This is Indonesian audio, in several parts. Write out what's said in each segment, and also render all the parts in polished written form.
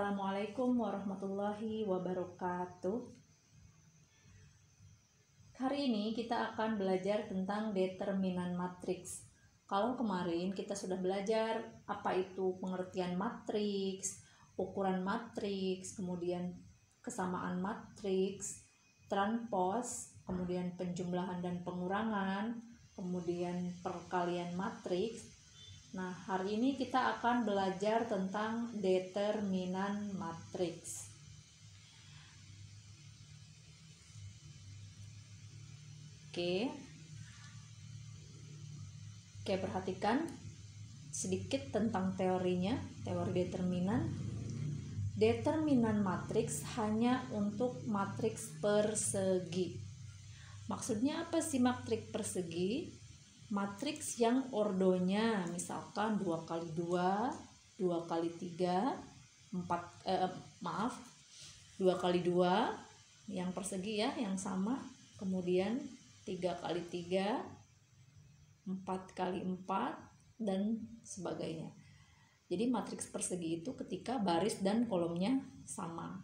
Assalamualaikum warahmatullahi wabarakatuh. Hari ini kita akan belajar tentang determinan matriks. Kalau kemarin kita sudah belajar apa itu pengertian matriks, ukuran matriks, kemudian kesamaan matriks, transpos, kemudian penjumlahan dan pengurangan, kemudian perkalian matriks. Nah, hari ini kita akan belajar tentang determinan matriks. Oke, perhatikan sedikit tentang teorinya, teori determinan. Determinan matriks hanya untuk matriks persegi. Maksudnya apa sih matriks persegi? Matriks yang ordonya misalkan 2 kali 2, 2 kali 3, 2 kali 2 yang persegi ya, yang sama, kemudian 3 kali 3, 4 kali 4 dan sebagainya. Jadi matriks persegi itu ketika baris dan kolomnya sama.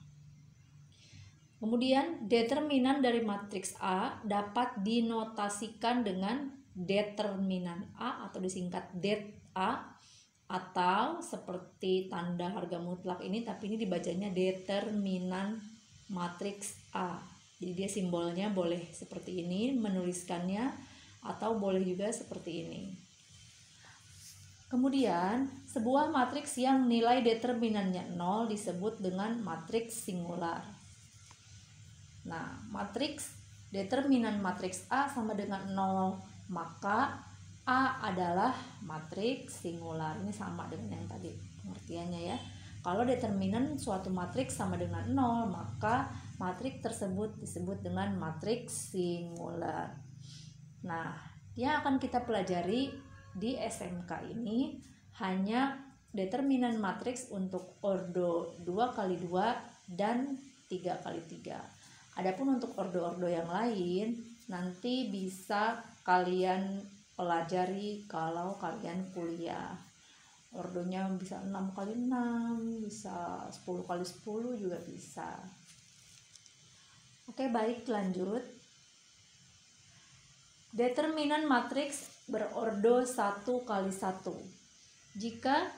Kemudian determinan dari matriks A dapat dinotasikan dengan determinan A atau disingkat det A, atau seperti tanda harga mutlak ini, tapi ini dibacanya determinan matriks A. Jadi dia simbolnya boleh seperti ini menuliskannya, atau boleh juga seperti ini. Kemudian sebuah matriks yang nilai determinannya 0 disebut dengan matriks singular. Nah, matriks determinan matriks A sama dengan 0, maka A adalah matriks singular. Ini sama dengan yang tadi pengertiannya ya. Kalau determinan suatu matriks sama dengan 0, maka matriks tersebut disebut dengan matriks singular. Nah, yang akan kita pelajari di SMK ini hanya determinan matriks untuk ordo 2 kali 2 dan 3 kali 3. Adapun untuk ordo-ordo yang lain nanti bisa kalian pelajari kalau kalian kuliah. Ordonya bisa 6 kali 6, bisa 10 kali 10 juga bisa. Oke, baik, lanjut. Determinan matriks berordo 1 kali 1. Jika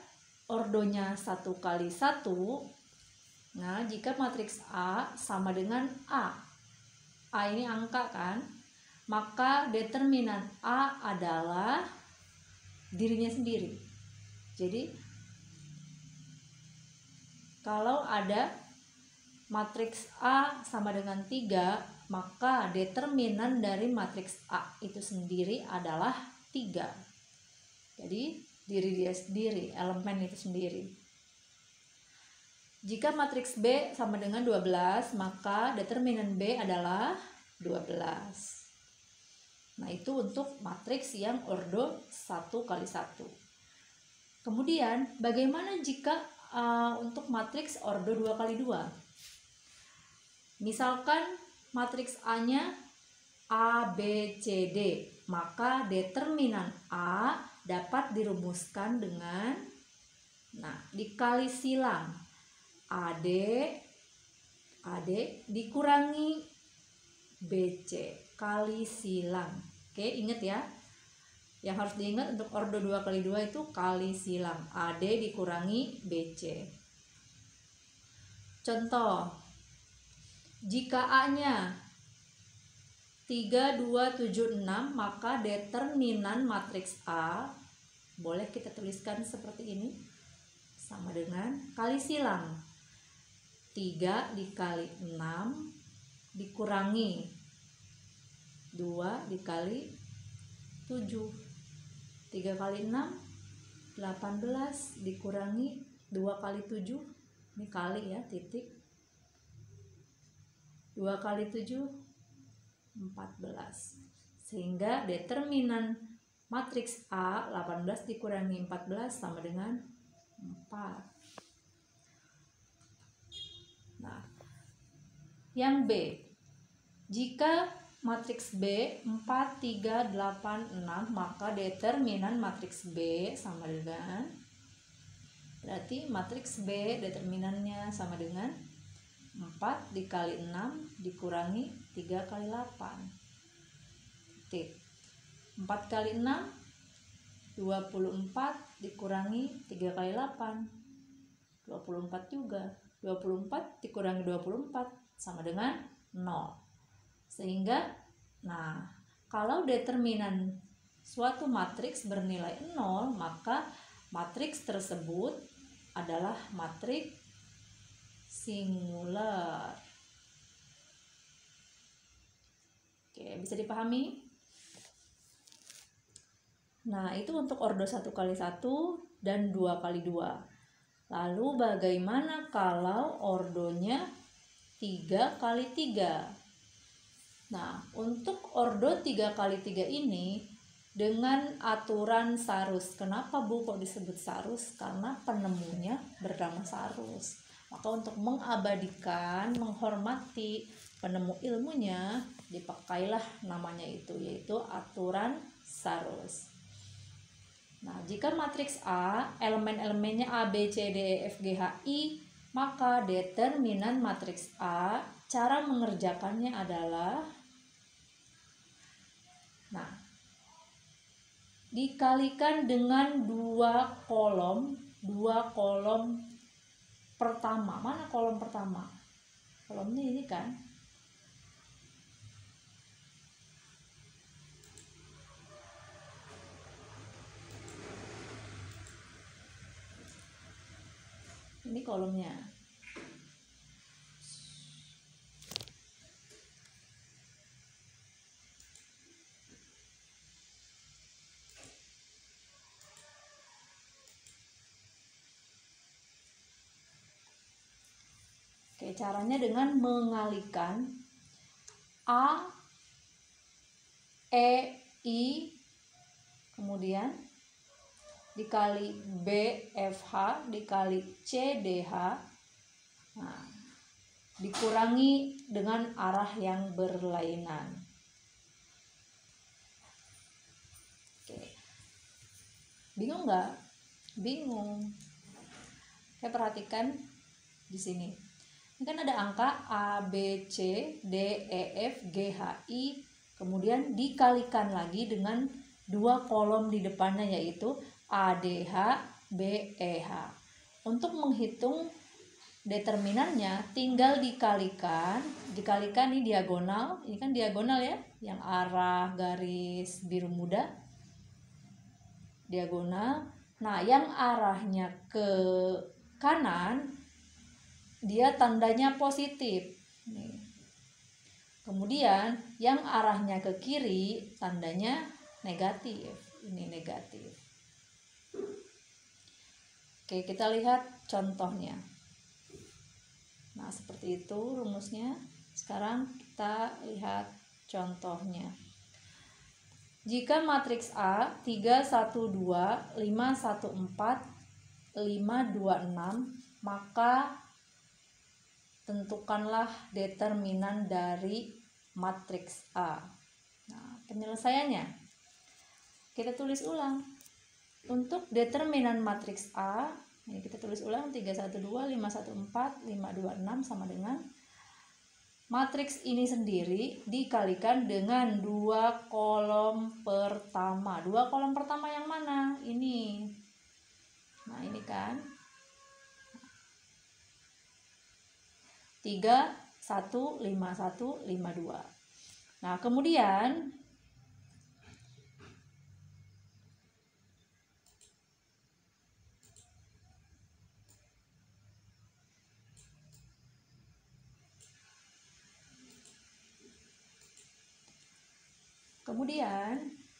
ordonya 1 kali 1, nah, jika matriks A sama dengan A ini angka kan, maka determinan A adalah dirinya sendiri. Jadi kalau ada matriks A sama dengan 3, maka determinan dari matriks A itu sendiri adalah 3. Jadi diri dia sendiri, elemen itu sendiri. Jika matriks B sama dengan 12, maka determinan B adalah 12. Nah, itu untuk matriks yang ordo 1 kali 1. Kemudian, bagaimana jika untuk matriks ordo 2 kali 2? Misalkan matriks A-nya A, B, C, D, maka determinan A dapat dirumuskan dengan dikali silang AD dikurangi BC kali silang. Oke, ingat ya. Yang harus diingat untuk ordo 2 kali 2 itu kali silang AD dikurangi BC. Contoh, jika A-nya 3, 2, 7, 6, maka determinan matriks A boleh kita tuliskan seperti ini, sama dengan kali silang 3 dikali 6 dikurangi 2 dikali 7. 3 kali 6 18 dikurangi 2 kali 7, ini kali ya, titik, 2 kali 7 14. Sehingga determinan matriks A 18 dikurangi 14 sama dengan 4. Nah, yang B, jika matriks B 4, 3, 8, 6, maka determinan matriks B sama dengan Berarti matriks B determinannya sama dengan 4 dikali 6 dikurangi 3 kali 8. Titik. 4 kali 6 24 dikurangi 3 kali 8 24 juga. 24 dikurangi 24 sama dengan 0. Sehingga kalau determinan suatu matriks bernilai 0, maka matriks tersebut adalah matriks singular. Oke, bisa dipahami? Nah, itu untuk ordo 1 kali 1 dan 2 kali 2. Lalu bagaimana kalau ordonya 3 kali 3? Nah, untuk ordo 3 kali 3 ini dengan aturan Sarus. Kenapa Bu kok disebut Sarus? Karena penemunya bernama Sarus. Maka untuk mengabadikan, menghormati penemu ilmunya, dipakailah namanya itu, yaitu aturan Sarus. Nah, jika matriks A, elemen-elemennya A, B, C, D, E, F, G, H, I, maka determinan matriks A, cara mengerjakannya adalah dikalikan dengan dua kolom pertama. Mana kolom pertama? Kolomnya ini kan. Ini kolomnya. Oke, caranya dengan mengalihkan A, E, I, kemudian dikali B, F, H, dikali C, D, H. Nah, dikurangi dengan arah yang berlainan. Oke. Bingung nggak? Bingung. Oke, perhatikan di sini. Ini kan ada angka A, B, C, D, E, F, G, H, I. Kemudian dikalikan lagi dengan dua kolom di depannya, yaitu A, D, H, B, E, H. Untuk menghitung determinannya tinggal dikalikan ini diagonal, ini kan diagonal ya, yang arah garis biru muda diagonal. Nah, yang arahnya ke kanan dia tandanya positif nih. Kemudian yang arahnya ke kiri tandanya negatif, ini negatif. Oke, kita lihat contohnya. Nah, seperti itu rumusnya. Sekarang kita lihat contohnya. Jika matriks A 3, 1, 2, 5, 1, 4, 5, 2, 6, maka tentukanlah determinan dari matriks A. Nah, penyelesaiannya kita tulis ulang. Untuk determinan matriks A, ini kita tulis ulang 3, 1, 2, 5, 1, 4, 5, 2, 6 sama dengan matriks ini sendiri dikalikan dengan dua kolom pertama. Dua kolom pertama yang mana? Ini. Nah, ini kan 3, 1, 5, 1, 5, 2. Nah, kemudian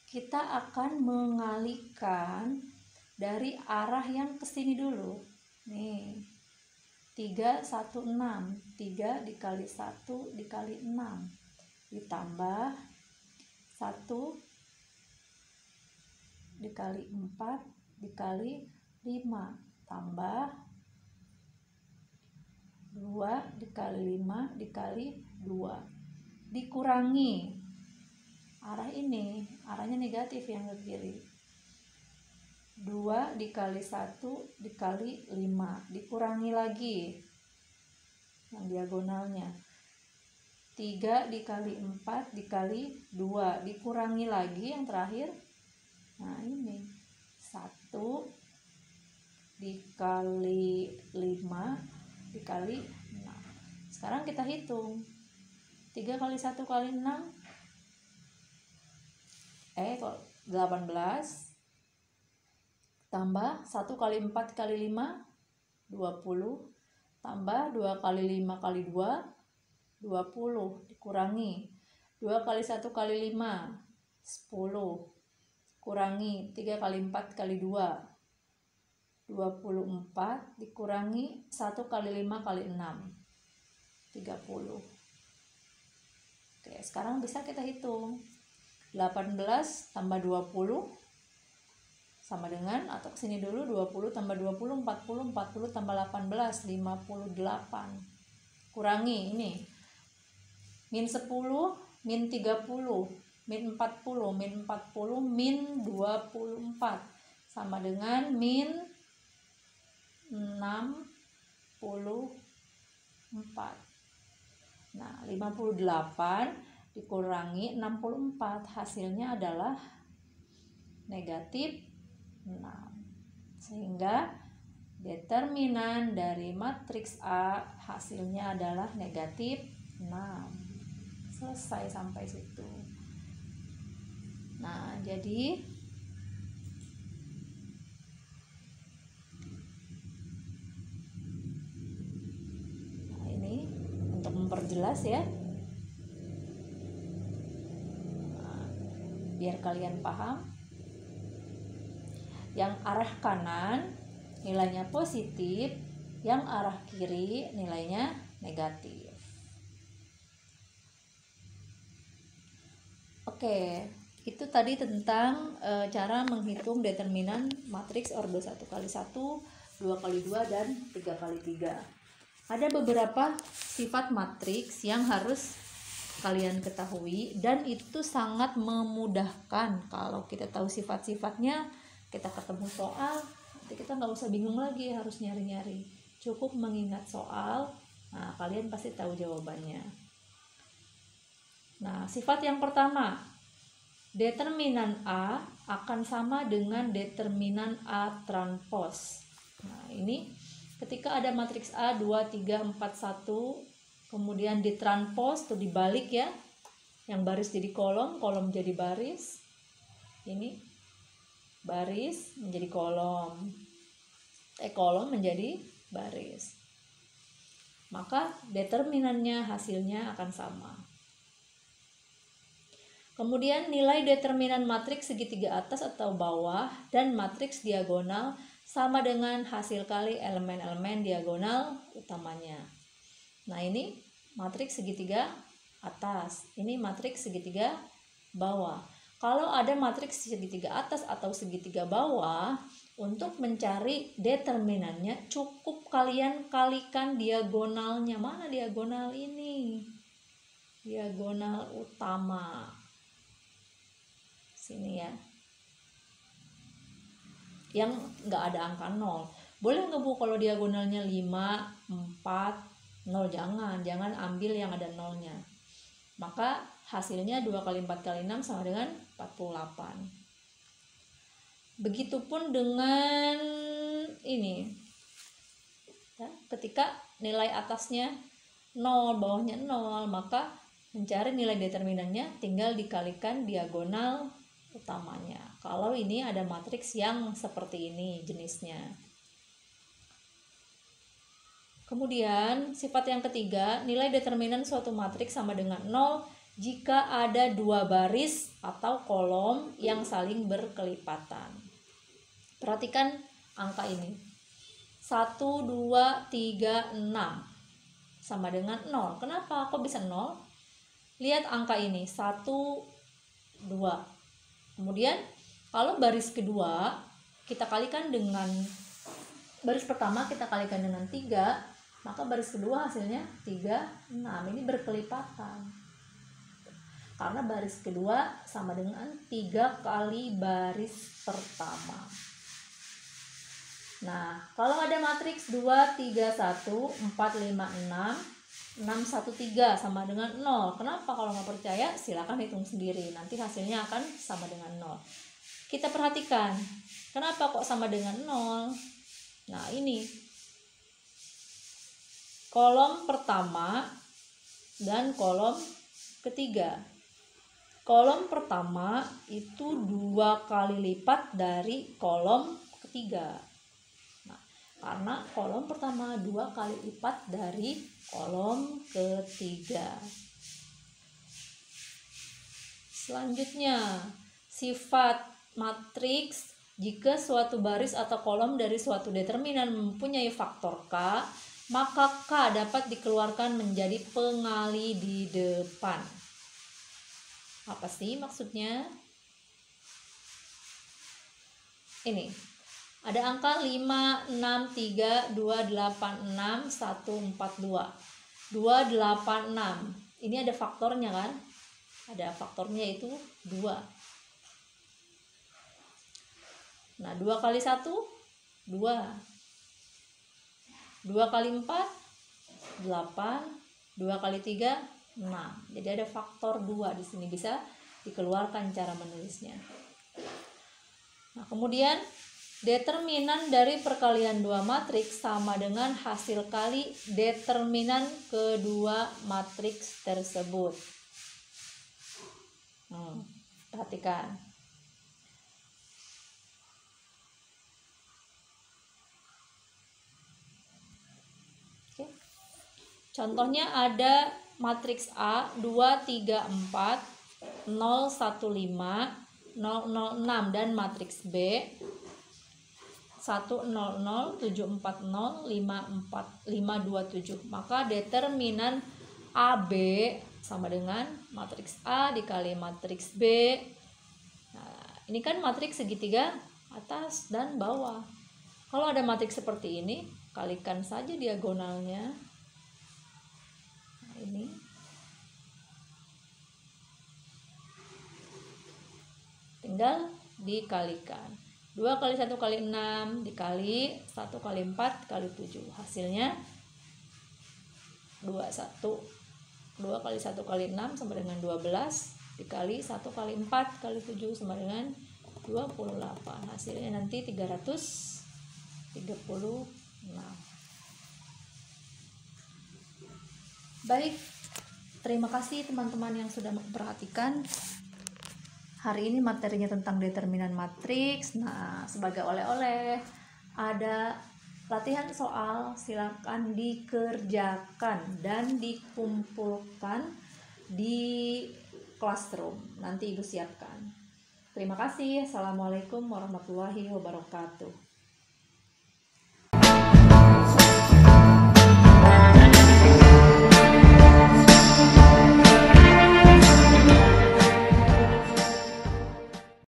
kita akan mengalihkan dari arah yang kesini dulu. Nih, 3, 1, 6. 3 dikali 1 dikali 6. Ditambah 1 dikali 4 dikali 5. Tambah 2 dikali 5 dikali 2. Dikurangi arah ini, arahnya negatif yang ke kiri. 2 dikali 1 dikali 5, dikurangi lagi yang diagonalnya. 3 dikali 4 dikali 2, dikurangi lagi yang terakhir. Nah ini 1 dikali 5 dikali 6. Sekarang kita hitung. 3 kali 1 kali 6 18 tambah 1 kali 4 kali 5 20 tambah 2 kali 5 kali 2 20, dikurangi 2 kali 1 kali 5 10, kurangi 3 kali 4 kali 2 24, dikurangi 1 kali 5 kali 6 30. Oke, sekarang bisa kita hitung. 18 tambah 20 sama dengan, atau kesini dulu, 20 tambah 20 40, 40 tambah 18 58. Kurangi ini min 10 min 30 min 40 min 40 min 24 sama dengan min 64. Nah 58 dikurangi 64, hasilnya adalah negatif 6. Sehingga determinan dari matriks A hasilnya adalah negatif 6. Selesai sampai situ. Nah, jadi ini untuk memperjelas ya. Biar kalian paham, yang arah kanan nilainya positif, yang arah kiri nilainya negatif. Oke, itu tadi tentang cara menghitung determinan matriks orde 1 kali 1, 2 kali 2, dan 3 kali 3. Ada beberapa sifat matriks yang harus kalian ketahui, dan itu sangat memudahkan. Kalau kita tahu sifat-sifatnya, kita ketemu soal, nanti kita nggak usah bingung lagi harus nyari-nyari, cukup mengingat soal. Nah, kalian pasti tahu jawabannya. Nah, sifat yang pertama, determinan A akan sama dengan determinan A transpos. Nah, ini ketika ada matriks A 2, 3, 4, 1, kemudian ditranspos tuh dibalik ya, yang baris jadi kolom, kolom jadi baris, ini baris menjadi kolom, kolom menjadi baris, maka determinannya hasilnya akan sama. Kemudian nilai determinan matriks segitiga atas atau bawah dan matriks diagonal sama dengan hasil kali elemen-elemen diagonal utamanya. Nah, ini matriks segitiga atas, ini matriks segitiga bawah. Kalau ada matriks segitiga atas atau segitiga bawah, untuk mencari determinannya cukup kalian kalikan diagonalnya. Mana diagonal ini? Diagonal utama. Sini ya. Yang nggak ada angka 0. Boleh nggak Bu kalau diagonalnya 5, 4, 0, jangan ambil yang ada nolnya. Maka hasilnya 2 kali 4 kali 6 sama dengan 48. Begitupun dengan ini. Ya, ketika nilai atasnya 0, bawahnya 0, maka mencari nilai determinannya tinggal dikalikan diagonal utamanya. Kalau ini ada matriks yang seperti ini jenisnya. Kemudian sifat yang ketiga, nilai determinan suatu matriks sama dengan 0 jika ada dua baris atau kolom yang saling berkelipatan. Perhatikan angka ini. 1, 2, 3, 6 sama dengan 0. Kenapa? Kok bisa 0? Lihat angka ini, 1, 2. Kemudian kalau baris kedua kita kalikan dengan baris pertama, kita kalikan dengan 3, maka baris kedua hasilnya 3, 6. Ini berkelipatan. Karena baris kedua sama dengan 3 kali baris pertama. Nah, kalau ada matriks 2, 3, 1, 4, 5, 6, 6, 1, 3 sama dengan 0. Kenapa? Kalau nggak percaya silakan hitung sendiri. Nanti hasilnya akan sama dengan 0. Kita perhatikan, kenapa kok sama dengan 0? Nah, ini kolom pertama dan kolom ketiga. Kolom pertama itu 2 kali lipat dari kolom ketiga. Nah, karena kolom pertama 2 kali lipat dari kolom ketiga. Selanjutnya, sifat matriks jika suatu baris atau kolom dari suatu determinan mempunyai faktor K, maka K dapat dikeluarkan menjadi pengali di depan. Apa sih maksudnya? Ini. Ada angka 5, 6, 3, 2, 8, 6, 1, 4, 2. 2, 8, 6. Ini ada faktornya kan? Ada faktornya itu 2. Nah, 2 kali 1, 2. 2 kali 4, 8. 2 kali 3, 6. Jadi ada faktor 2 di sini, bisa dikeluarkan cara menulisnya. Nah, kemudian determinan dari perkalian dua matriks sama dengan hasil kali determinan kedua matriks tersebut. Perhatikan. Contohnya ada matriks A 2, 3, 4, 0, 1, 5, 0, 0, 6 dan matriks B 1, 0, 0, 7, 4, 0, 5, 4, 5, 2, 7. Maka determinan AB sama dengan matriks A dikali matriks B. Nah, ini kan matriks segitiga atas dan bawah. Kalau ada matriks seperti ini, kalikan saja diagonalnya. Ini tinggal dikalikan. 2 kali 1 kali 6 dikali 1 kali 4 kali 7. Hasilnya 21. 2 kali 1 kali 6 sama dengan 12 dikali 1 kali 4 kali 7 sama dengan 28. Hasilnya nanti 336. Baik, terima kasih teman-teman yang sudah memperhatikan. Hari ini materinya tentang determinan matriks. Nah, sebagai oleh-oleh ada latihan soal, silakan dikerjakan dan dikumpulkan di classroom. Nanti Ibu siapkan. Terima kasih. Assalamualaikum warahmatullahi wabarakatuh.